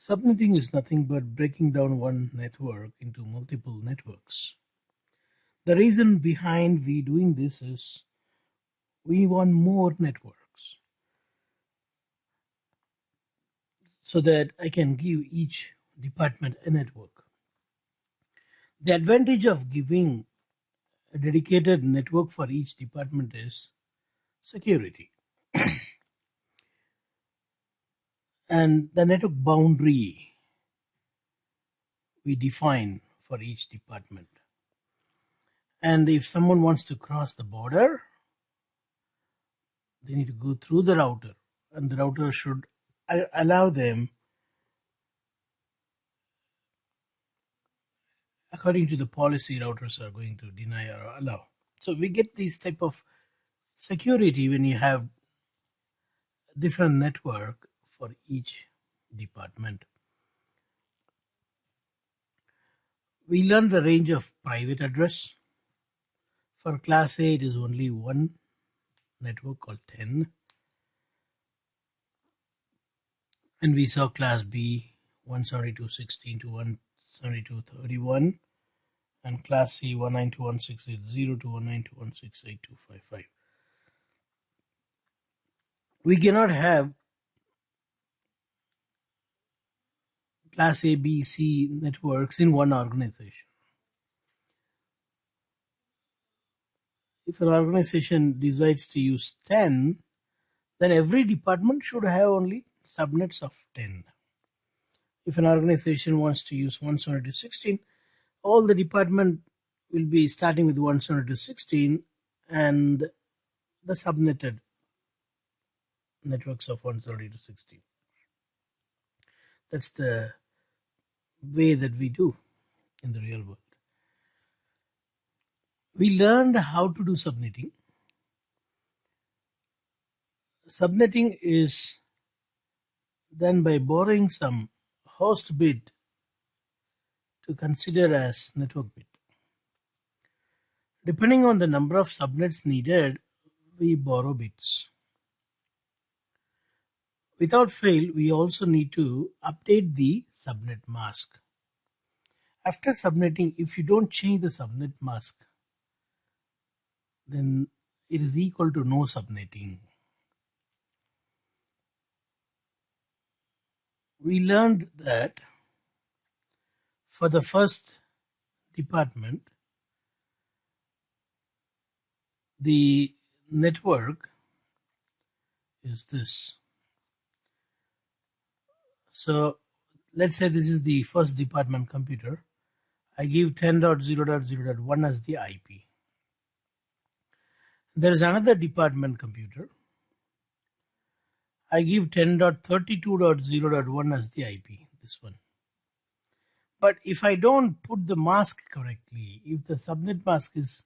Subnetting is nothing but breaking down one network into multiple networks. The reason behind we doing this is we want more networks so that I can give each department a network. The advantage of giving a dedicated network for each department is security. And the network boundary we define for each department. And if someone wants to cross the border, they need to go through the router, and the router should allow them according to the policy. Routers are going to deny or allow. So we get this type of security when you have different network for each department. We learn the range of private address. For class A, it is only one network called 10. And we saw class B 172.16 to 172.31, and class C 192.168.0 to 192.168.255. We cannot have class A, B, C networks in one organization. If an organization decides to use 10, then every department should have only subnets of 10. If an organization wants to use 172.16, all the department will be starting with 172.16 and the subnetted networks of 172.16. That's the way that we do in the real world. We learned how to do subnetting. Subnetting is done by borrowing some host bit to consider as network bit. Depending on the number of subnets needed, we borrow bits. Without fail, we also need to update the subnet mask. After subnetting, if you don't change the subnet mask, then it is equal to no subnetting. We learned that for the first department, the network is this. So let's say this is the first department computer. I give 10.0.0.1 as the IP. There is another department computer. I give 10.32.0.1 as the IP, this one. But if I don't put the mask correctly, if the subnet mask is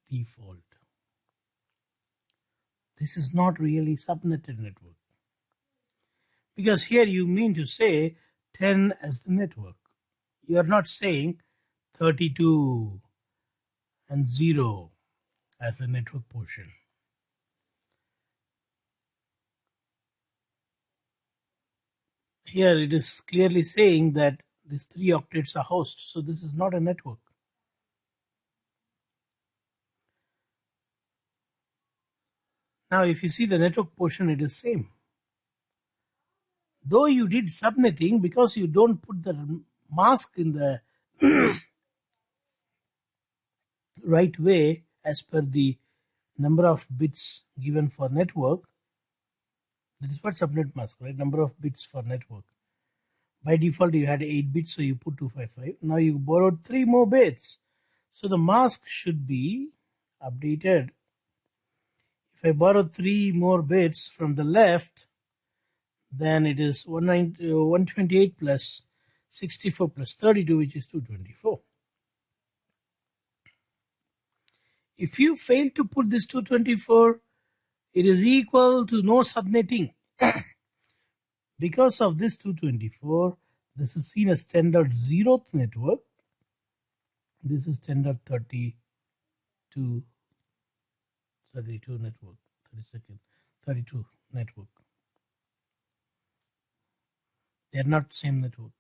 default, this is not really subnetted network. Because here you mean to say 10 as the network. You are not saying 32 and 0 as the network portion. Here it is clearly saying that these 3 octets are host, so this is not a network. Now if you see the network portion, it is same. Though you did subnetting, because you don't put the mask in the right way as per the number of bits given for network. That is what subnet mask, right? Number of bits for network. By default, you had 8 bits, so you put 255. Now you borrowed 3 more bits. So the mask should be updated. If I borrow 3 more bits from the left, then it is 128 plus 64 plus 32, which is 224. If you fail to put this 224, it is equal to no subnetting. Because of this 224, this is seen as 10.0th network. This is 10.32 network, 32 network. They are not same network.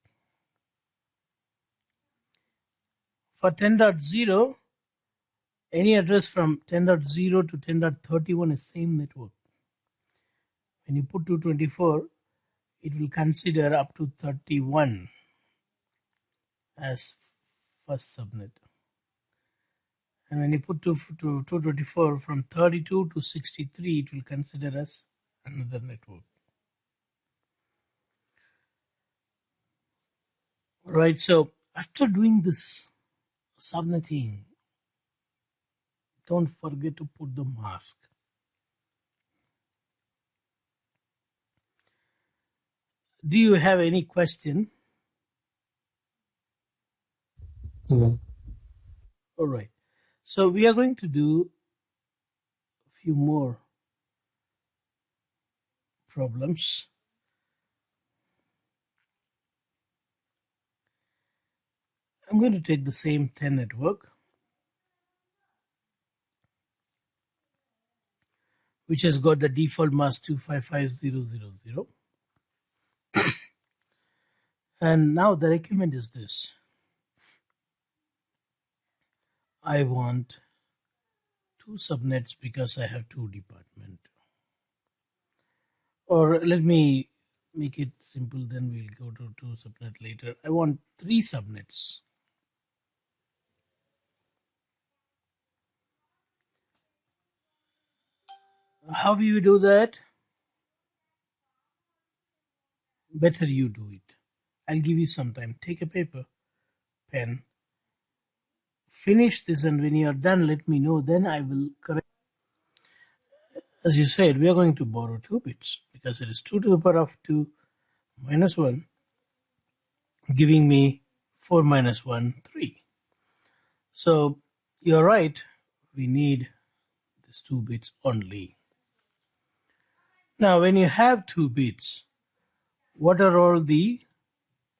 For 10.0, any address from 10.0 to 10.31 is same network. When you put 224, it will consider up to 31 as first subnet. And when you put 224 from 32 to 63, it will consider as another network. Right, so after doing this subnetting, don't forget to put the mask. Do you have any question? No. All right. So we are going to do a few more problems. I'm going to take the same 10 network, which has got the default mask 255000. And now the requirement is this. I want 2 subnets because I have 2 departments. Or let me make it simple, then we'll go to 2 subnet later. I want 3 subnets. How do you do that? Better you do it. I'll give you some time. Take a paper, pen. Finish this, and when you are done, let me know. Then I will correct. As you said, we are going to borrow 2 bits because it is 2 to the power of 2 minus 1, giving me 4 minus 1, 3. So you're right. We need these 2 bits only. Now, when you have 2 bits, what are all the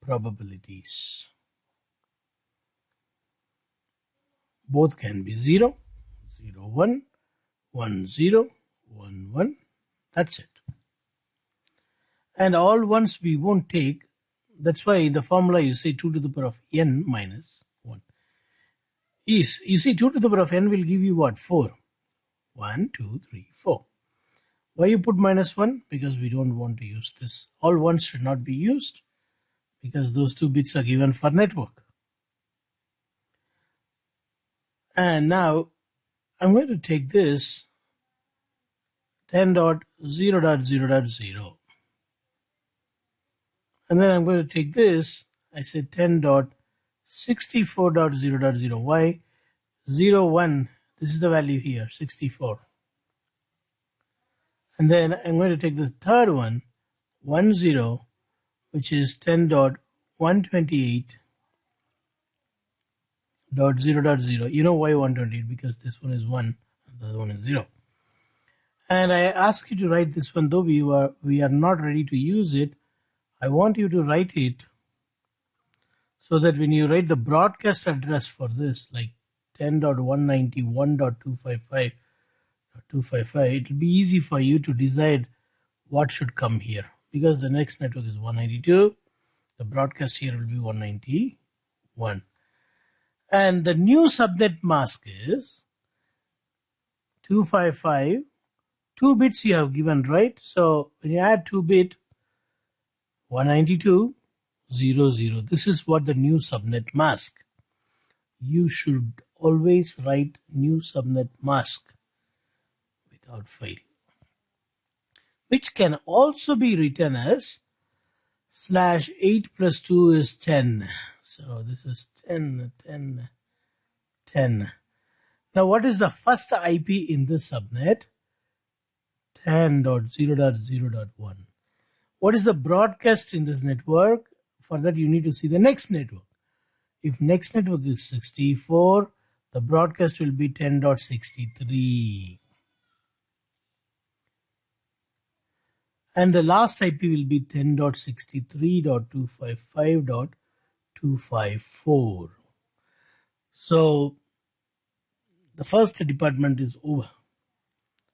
probabilities? Both can be 0, 0, 1, 1, 0, 1, 1. That's it. And all ones we won't take. That's why in the formula you say 2 to the power of n minus 1. You see 2 to the power of n will give you what? 4. 1, 2, 3, 4. Why you put minus 1? Because we don't want to use this. All ones should not be used because those 2 bits are given for network. And now I'm going to take this 10.0.0.0, and then I'm going to take this, I said 10.64.0.0. Why? 0, 1, this is the value here, 64. And then I'm going to take the third one, 10, which is 10.128.0.0. You know why 128? Because this one is 1 and the other one is 0. And I ask you to write this one, though we are not ready to use it. I want you to write it so that when you write the broadcast address for this, like 10.191.255.255, it will be easy for you to decide what should come here. Because the next network is 192, the broadcast here will be 191. And the new subnet mask is 255. 2 bits you have given, right? So when you add 2 bit, 192.0.0. This is what the new subnet mask. You should always write new subnet mask without fail, which can also be written as /8 plus 2 is 10. So this is 10, 10, 10. Now what is the first IP in this subnet? 10.0.0.1. What is the broadcast in this network? For that you need to see the next network. If next network is 64, the broadcast will be 10.63. And the last IP will be 10.63.255.254. So the first department is over.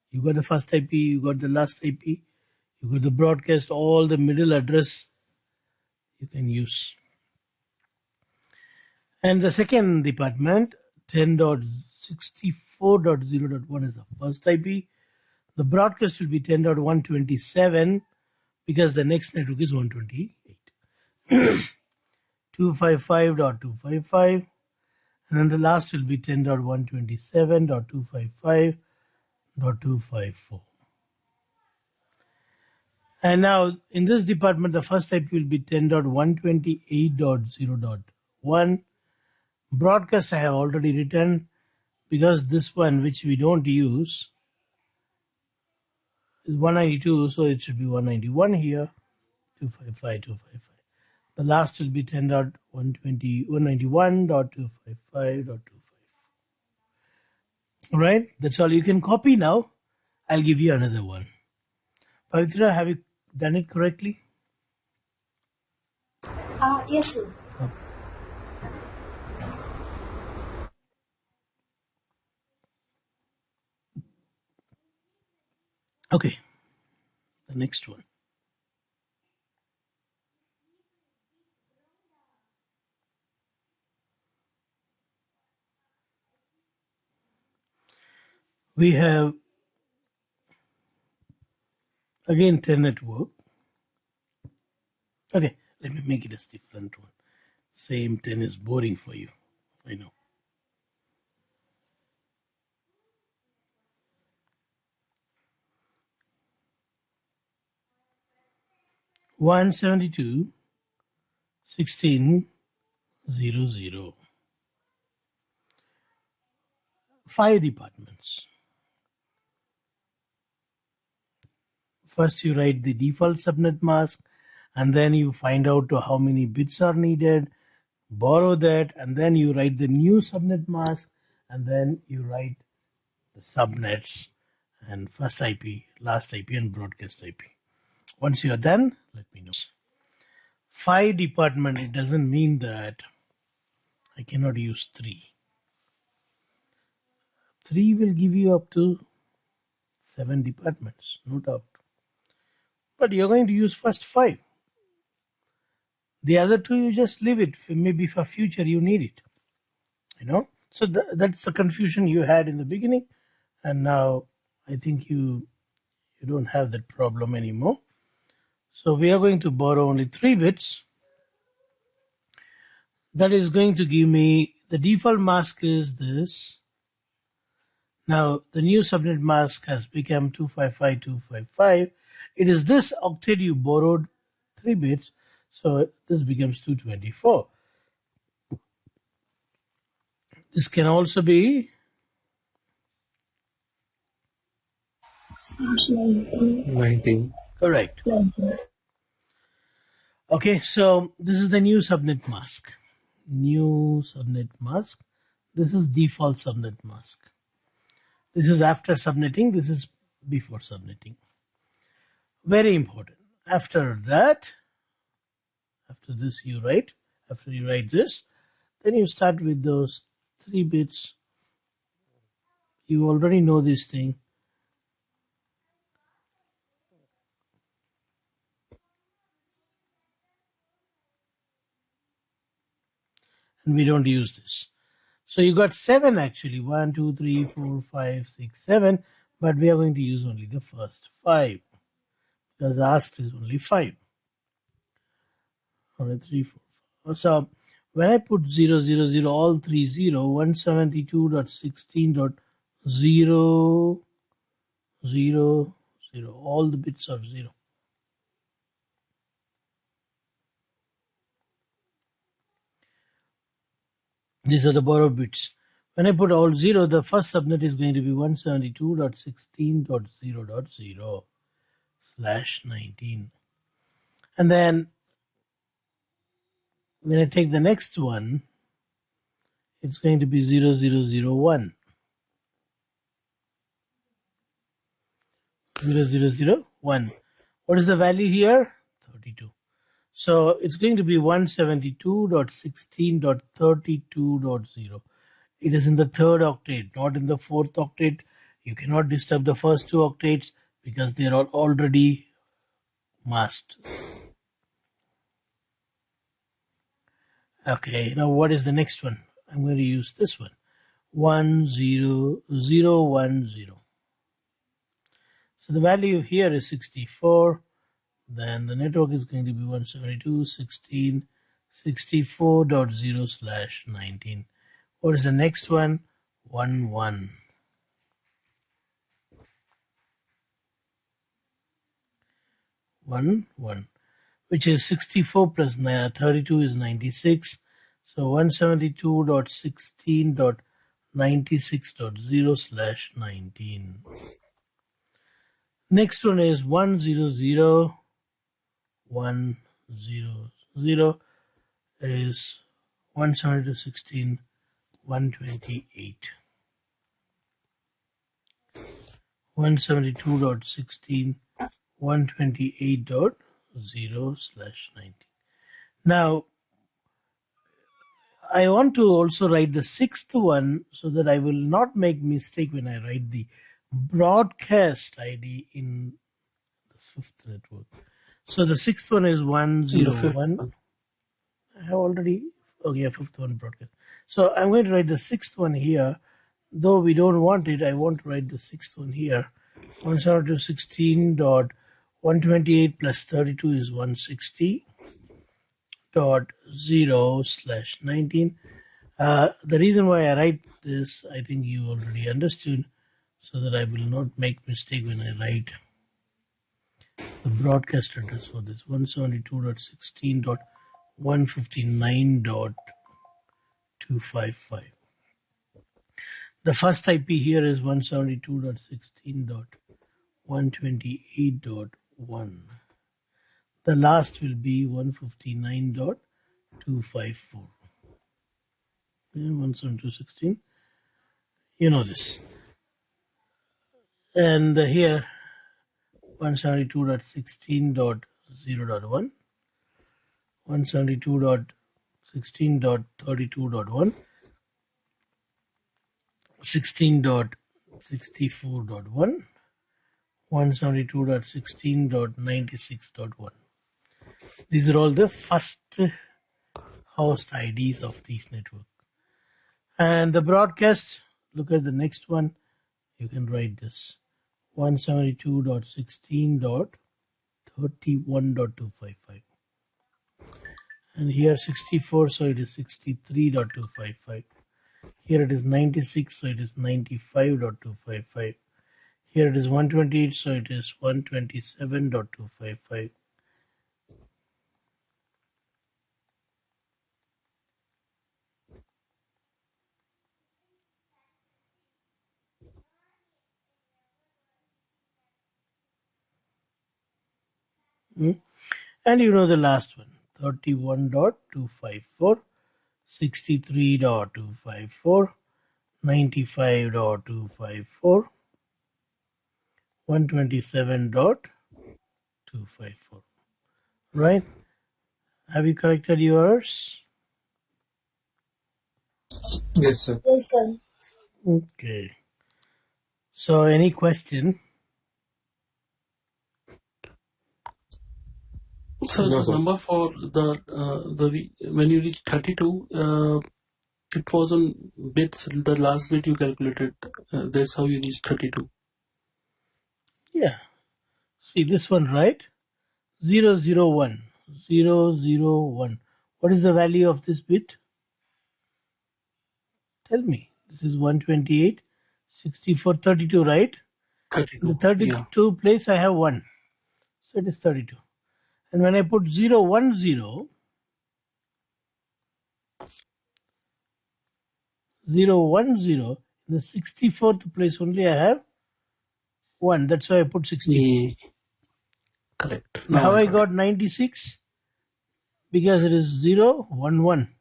You got the first IP, you got the last IP, you got the broadcast, all the middle address you can use. And the second department, 10.64.0.1 is the first IP. The broadcast will be 10.127 because the next network is 128. 255.255, and then the last will be 10.127.255.254. And now in this department, the first IP will be 10.128.0.1. Broadcast I have already written because this one which we don't use is 192, so it should be 191 here, 255. The last will be 10.191.255.255. All right, that's all you can copy now. I'll give you another one. Pavitra, have you done it correctly? Yes, sir. Okay, the next one. We have again 10 network. Okay, let me make it a different one. Same 10 is boring for you, I know. 172.16.00. 5 departments. First you write the default subnet mask, and then you find out how many bits are needed, borrow that, and then you write the new subnet mask, and then you write the subnets and first IP, last IP, and broadcast IP. Once you are done, let me know. 5 department, it doesn't mean that I cannot use 3. 3 will give you up to 7 departments, no doubt. But you're going to use first 5. The other 2 you just leave it. Maybe for future you need it. So that's the confusion you had in the beginning, and now I think you don't have that problem anymore. So we are going to borrow only 3 bits. That is going to give me the default mask is this. Now the new subnet mask has become 255.255. It is this octet you borrowed 3 bits, so this becomes 224. This can also be 19. correct. Okay, so this is the new subnet mask. New subnet mask. This is default subnet mask. This is after subnetting. This is before subnetting. Very important. After that, after this you write. After you write this, then you start with those 3 bits. You already know this thing. And we don't use this. So you got 7 actually. 1, 2, 3, 4, 5, 6, 7. But we are going to use only the first 5. Because asked is only 5. Alright, 3, 4, 5. So when I put 0, 0, 0, all 3 0, 172.16.0, 0, 0, all the bits are 0. These are the borrowed bits. When I put all 0, the first subnet is going to be 172.16.0.0/19. And then when I take the next one, it's going to be 0001. 0001. What is the value here? 32. So it's going to be 172.16.32.0. It is in the 3rd octet, not in the 4th octet. You cannot disturb the first 2 octets because they are already masked. Okay, now what is the next one? I'm going to use this one. 10010. So the value here is 64. Then the network is going to be 172.16.64.0/19. What is the next one? 11. 11, which is 64 plus 32 is 96. So 172.16.96.0/19. Next one is 100.100 is 172.16.128. 172.16.128.0/19. Now, I want to also write the sixth one so that I will not make mistake when I write the broadcast ID in the fifth network. So the sixth one is And the fifth 101. one. I have already, okay, fifth one broadcast. So I'm going to write the sixth one here. Though we don't want it, I want to write the sixth one here. 172.16.128 plus 32 is 160.0/19. The reason why I write this, I think you already understood, so that I will not make mistake when I write the broadcast address for this 172.16.159.255. The first IP here is 172.16.128.1. The last will be 159.254. 172.16. You know this. And here 172.16.0.1, 172.16.32.1, 16.64.1, 172.16.96.1. These are all the first host IDs of these networks. And the broadcast, look at the next one. You can write this 172.16.31.255. And here 64, so it is 63.255. Here it is 96, so it is 95.255. Here it is 128, so it is 127.255. And you know the last one, 31.254, 63.254, 95.254, 127.254. Right? Have you corrected yours? Yes, sir. Yes, sir. Okay. So any question? So No, the sir. number for the when you reach 32, it was on bits. The last bit you calculated. That's how you reach 32. Yeah. See this one, right? 001. 001. What is the value of this bit? Tell me. This is 128, 64, 32, right? In the 32. Yeah. 32 place I have 1. So it is 32. And when I put 010, 010, in the 64th place only I have 1. That's why I put 64. Yeah. Correct. And Now how I I got it. got 96? Because it is 011.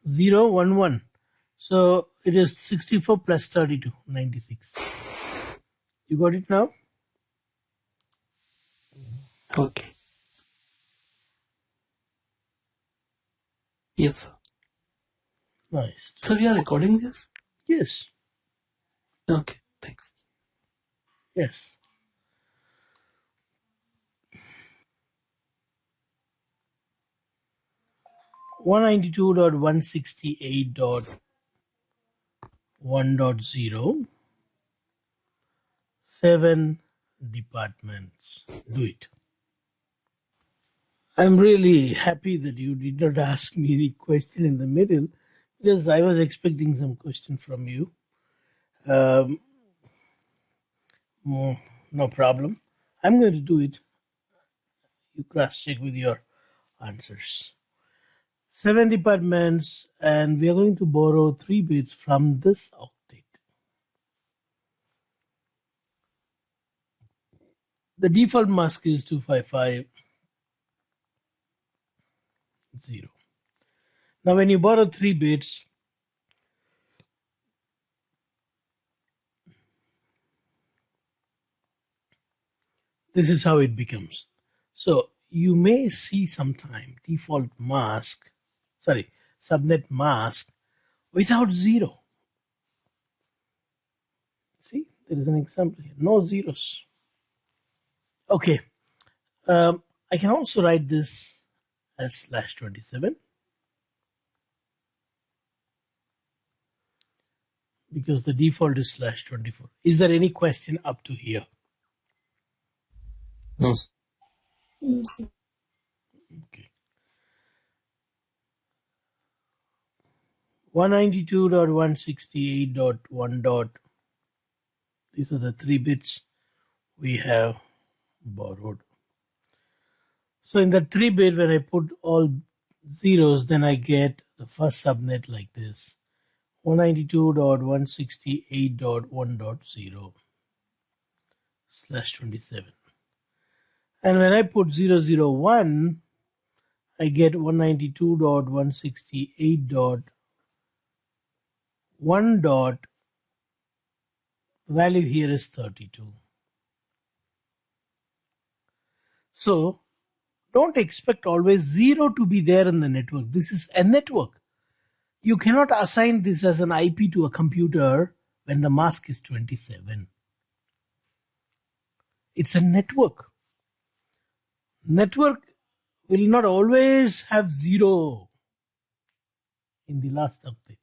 011. So it is 64 plus 32, 96. You got it now? Okay. Yes, sir. Nice. So we are recording this. Yes. Okay. Thanks. Yes. 192.168.1.0, 7 departments. Do it. I'm really happy that you did not ask me any question in the middle, because I was expecting some question from you. No problem. I'm going to do it. You cross check with your answers. 7 departments, and we are going to borrow 3 bits from this octet. The default mask is 2550. Now when you borrow 3 bits, this is how it becomes. So you may see sometime default mask, subnet mask without 0. See, there is an example here, no zeros. Okay, I can also write this as /27, because the default is /24. Is there any question up to here? No, sir. Okay. 192.168.1. These are the 3 bits we have borrowed. So in that 3 bit, when I put all zeros, then I get the first subnet like this: 192.168.1.0/27. And when I put 001, I get 192.168.1. Value here is 32. So don't expect always 0 to be there in the network. This is a network. You cannot assign this as an IP to a computer when the mask is 27. It's a network. Network will not always have 0 in the last update.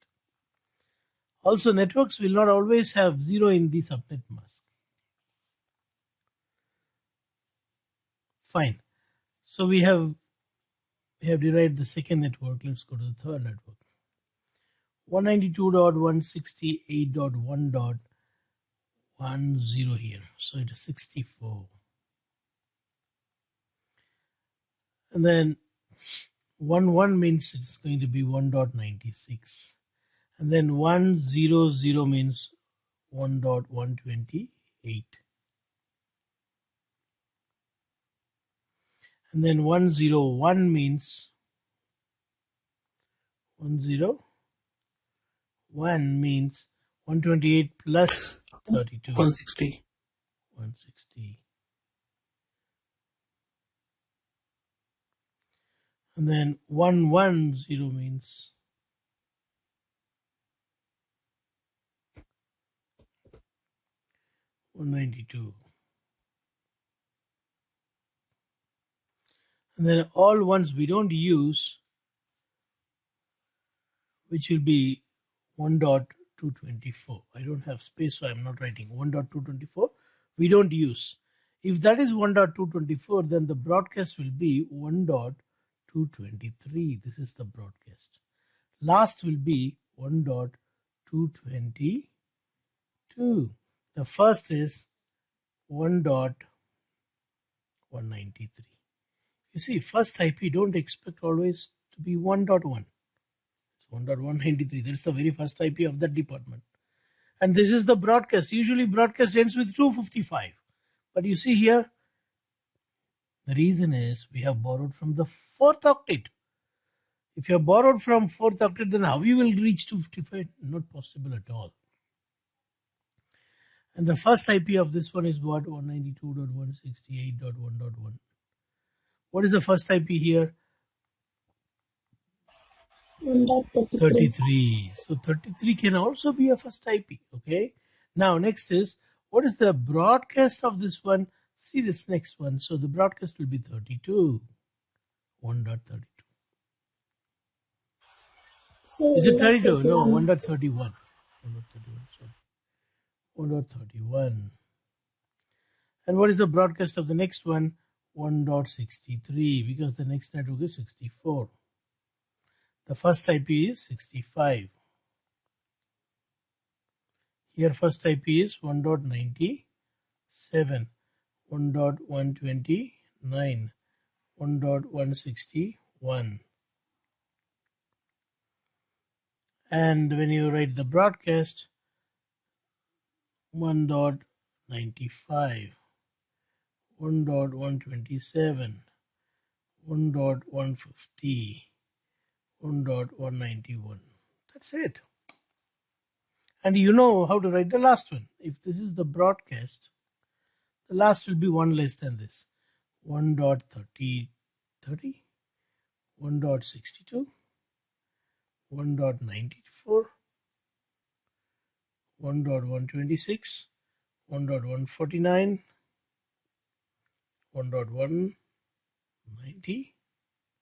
Also, networks will not always have 0 in the subnet mask. Fine. So we have derived the second network. Let's go to the third network. 192.168.1.10 here. So it is 64. And then 11 means it's going to be 1.96. And then 100 means 1.128. And then 101 means 128 plus 32. 160. 160. And then 110 means 192. And then all ones we don't use, which will be 1.224. I don't have space, so I'm not writing 1.224. We don't use. If that is 1.224, then the broadcast will be 1.223. This is the broadcast. Last will be 1.222. The first is 1.193. You see, first IP don't expect always to be 1.1. It's 1.193. That's the very first IP of that department. And this is the broadcast. Usually broadcast ends with 255. But you see here, the reason is we have borrowed from the 4th octet. If you have borrowed from 4th octet, then how you will reach 255? Not possible at all. And the first IP of this one is what? 192.168.1.1. What is the first IP here? 33. So 33 can also be a first IP. Okay. Now next is, what is the broadcast of this one? See this next one. So the broadcast will be 32. 1.32. Is it 32? No, 1.31. 1.31, sorry. 1.31. And what is the broadcast of the next one? 1.63, because the next network is 64. The first IP is 65. Here first IP is 1.97, 1.129, 1.161. And when you write the broadcast, 1.95, 1.127, 1.150, 1.191. That's it. And you know how to write the last one. If this is the broadcast, the last will be one less than this. 1.30, 1.62, 1.94, 1.126, 1.149, 1.190.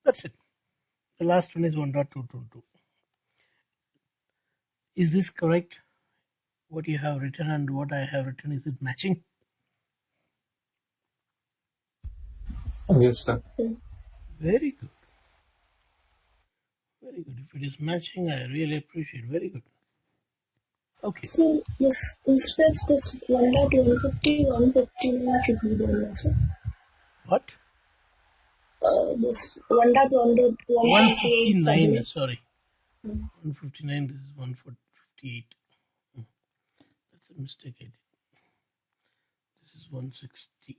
That's it. The last one is 1.222. Is this correct? What you have written and what I have written, is it matching? Yes, sir. Very good. Very good. If it is matching, I really appreciate. Very good. Okay. So this instead this 1.150, 159 should be there also. What? This 1.1, 159. Sorry. 159. This is 158. That's a mistake I did. This is 160.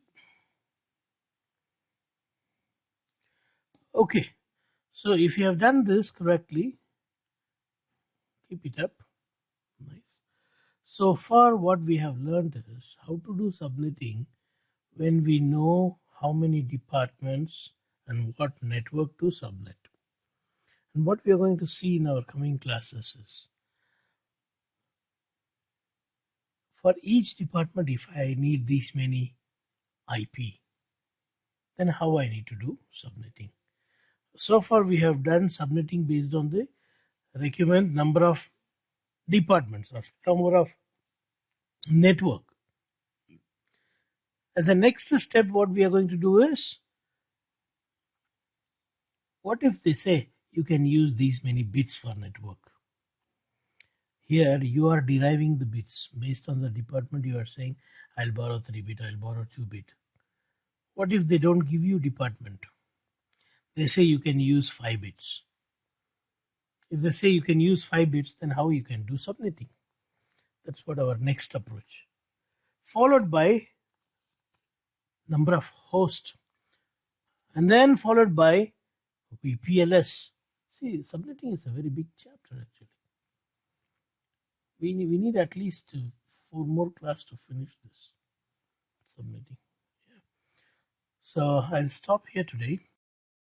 Okay. So if you have done this correctly, keep it up. Nice. So far what we have learned is how to do subnetting when we know how many departments and what network to subnet. And what we are going to see in our coming classes is, for each department, if I need these many IP, then how I need to do subnetting. So far we have done subnetting based on the requirement number of departments or number of network. As a next step, what we are going to do is, what if they say you can use these many bits for network? Here you are deriving the bits based on the department. You are saying I'll borrow 3 bit, I'll borrow 2 bit. What if they don't give you department? They say you can use 5 bits. If they say you can use 5 bits, then how you can do subnetting? That's what our next approach. Followed by number of hosts, and then followed by VPLS. See, subnetting is a very big chapter actually. We need at least 4 more classes to finish this subnetting. Yeah. So I'll stop here today.